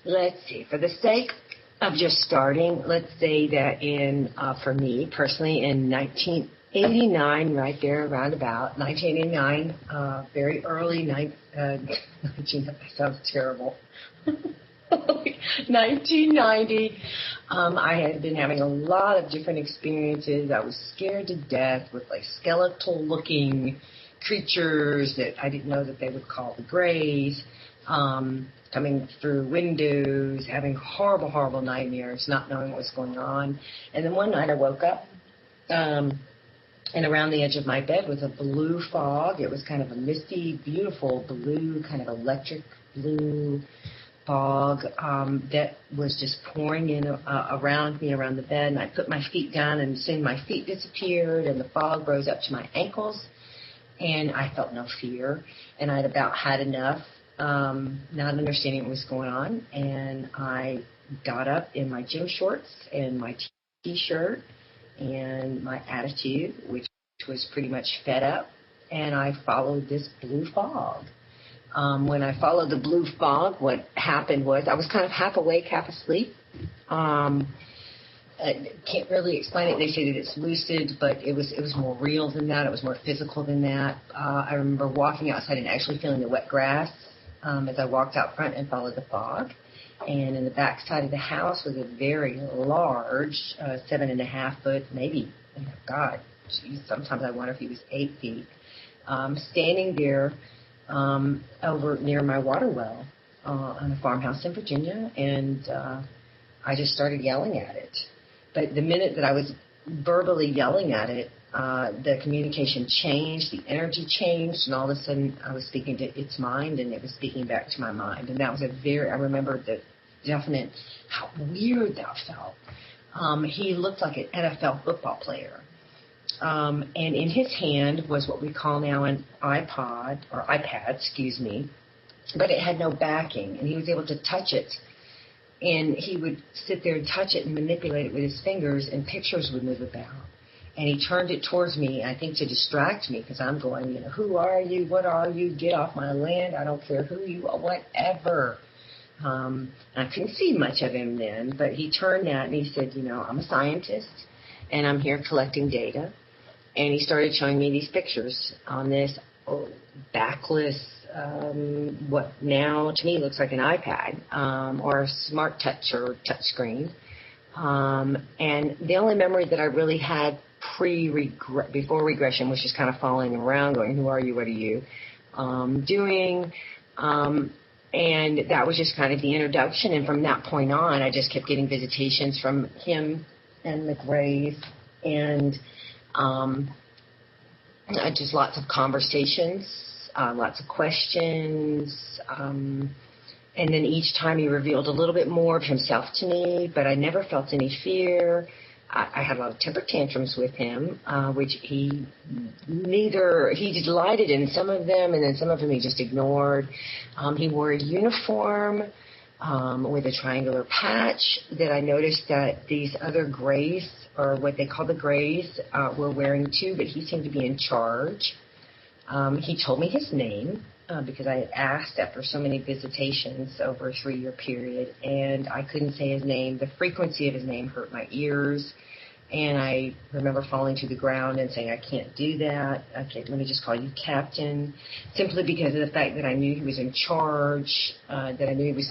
Let's see. For the sake of just starting, let's say that for me personally, in 1989, right there, around about 1989, very early, 19, that sounds terrible. 1990, I had been having a lot of different experiences. I was scared to death with like skeletal-looking creatures that I didn't know that they would call the Greys, coming through windows, having horrible, horrible nightmares, not knowing what was going on. And then one night I woke up, and around the edge of my bed was a blue fog. It was kind of a misty, beautiful blue, kind of electric blue fog that was just pouring in around me, around the bed. And I put my feet down, and soon my feet disappeared, and the fog rose up to my ankles. And I felt no fear, and I'd about had enough, not understanding what was going on. And I got up in my gym shorts and my T-shirt and my attitude, which was pretty much fed up, and I followed this blue fog. When I followed the blue fog, what happened was I was kind of half awake, half asleep. I can't really explain it. They say that it's lucid, but it was more real than that. It was more physical than that. I remember walking outside and actually feeling the wet grass as I walked out front and followed the fog. And in the back side of the house was a very large 7.5 foot, maybe, sometimes I wonder if he was 8 feet, standing there over near my water well on a farmhouse in Virginia, and I just started yelling at it. But the minute that I was verbally yelling at it, the communication changed, the energy changed, and all of a sudden I was speaking to its mind, and it was speaking back to my mind. And that was I remember the definite, how weird that felt. He looked like an NFL football player. And in his hand was what we call now an iPad, but it had no backing, and he was able to touch it. And he would sit there and touch it and manipulate it with his fingers, and pictures would move about. And he turned it towards me, I think to distract me, because I'm going, who are you? What are you? Get off my land. I don't care who you are, whatever. I couldn't see much of him then, but he turned that and he said, I'm a scientist, and I'm here collecting data. And he started showing me these pictures on this backless, what now to me looks like an iPad, or a smart touch or touch screen. And the only memory that I really had before regression was just kind of following around going, who are you, what are you doing? And that was just kind of the introduction. And from that point on, I just kept getting visitations from him and the Greys, and just lots of conversations, lots of questions. And then each time he revealed a little bit more of himself to me, but I never felt any fear. I had a lot of temper tantrums with him, which he delighted in some of them, and then some of them he just ignored. He wore a uniform with a triangular patch that I noticed that these other Greys, or what they call the Greys, were wearing too, but he seemed to be in charge. He told me his name because I had asked after so many visitations over a 3-year period, and I couldn't say his name. The frequency of his name hurt my ears, and I remember falling to the ground and saying, I can't do that. Let me just call you Captain, simply because of the fact that I knew he was in charge, that I knew he was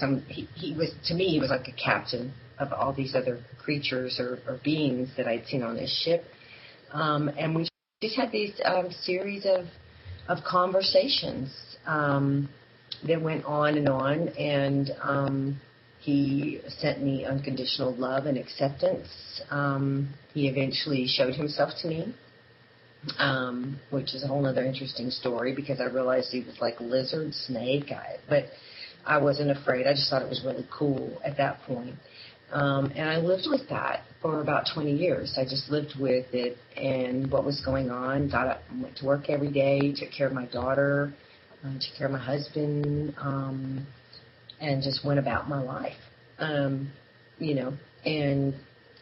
like a captain of all these other creatures or beings that I'd seen on this ship. And we just had these series of conversations that went on, and he sent me unconditional love and acceptance. He eventually showed himself to me, which is a whole other interesting story, because I realized he was like lizard, snake, but I wasn't afraid. I just thought it was really cool at that point. And I lived with that for about 20 years. I just lived with it and what was going on. Got up and went to work every day, took care of my daughter, took care of my husband, and just went about my life, and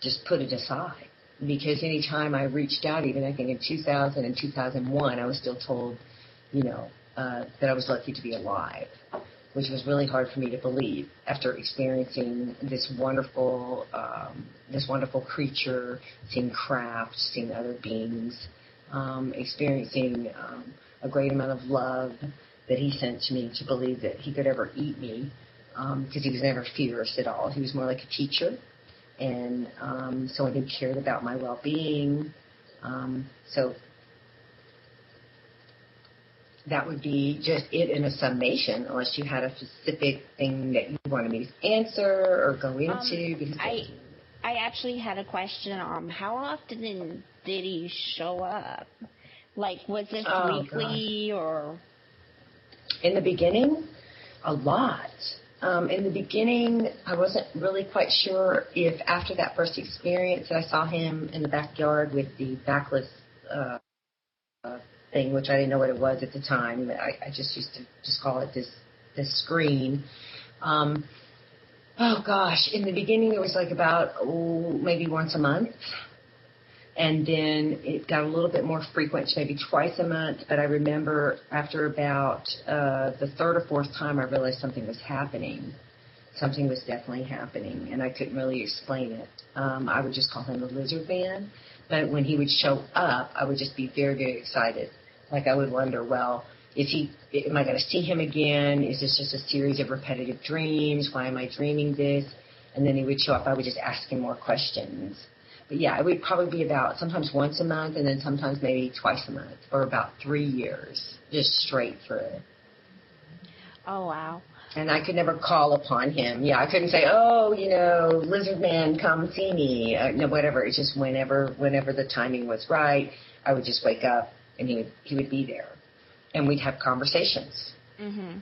just put it aside. Because any time I reached out, even I think in 2000 and 2001, I was still told, that I was lucky to be alive. which was really hard for me to believe after experiencing this wonderful creature, seeing craft, seeing other beings, experiencing a great amount of love that he sent to me, to believe that he could ever eat me, because he was never fierce at all. He was more like a teacher, and someone who cared about my well-being. So that would be just it in a summation, unless you had a specific thing that you wanted me to answer or go into. Because I actually had a question. How often did he show up? Like, was this weekly or? In the beginning, a lot. In the beginning, I wasn't really quite sure if after that first experience that I saw him in the backyard with the backless thing, which I didn't know what it was at the time. I just used to just call it this screen. In the beginning it was like about maybe once a month. And then it got a little bit more frequent, maybe twice a month. But I remember after about the third or fourth time, I realized something was happening. Something was definitely happening, and I couldn't really explain it. I would just call him the lizard man. But when he would show up, I would just be very, very excited. Like, I would wonder, well, am I going to see him again? Is this just a series of repetitive dreams? Why am I dreaming this? And then he would show up. I would just ask him more questions. But yeah, it would probably be about sometimes once a month, and then sometimes maybe twice a month for about 3 years, just straight through. Oh, wow. And I could never call upon him. Yeah, I couldn't say, lizard man, come see me. No, whatever. It's just whenever the timing was right, I would just wake up and he would be there, and we'd have conversations. Mhm.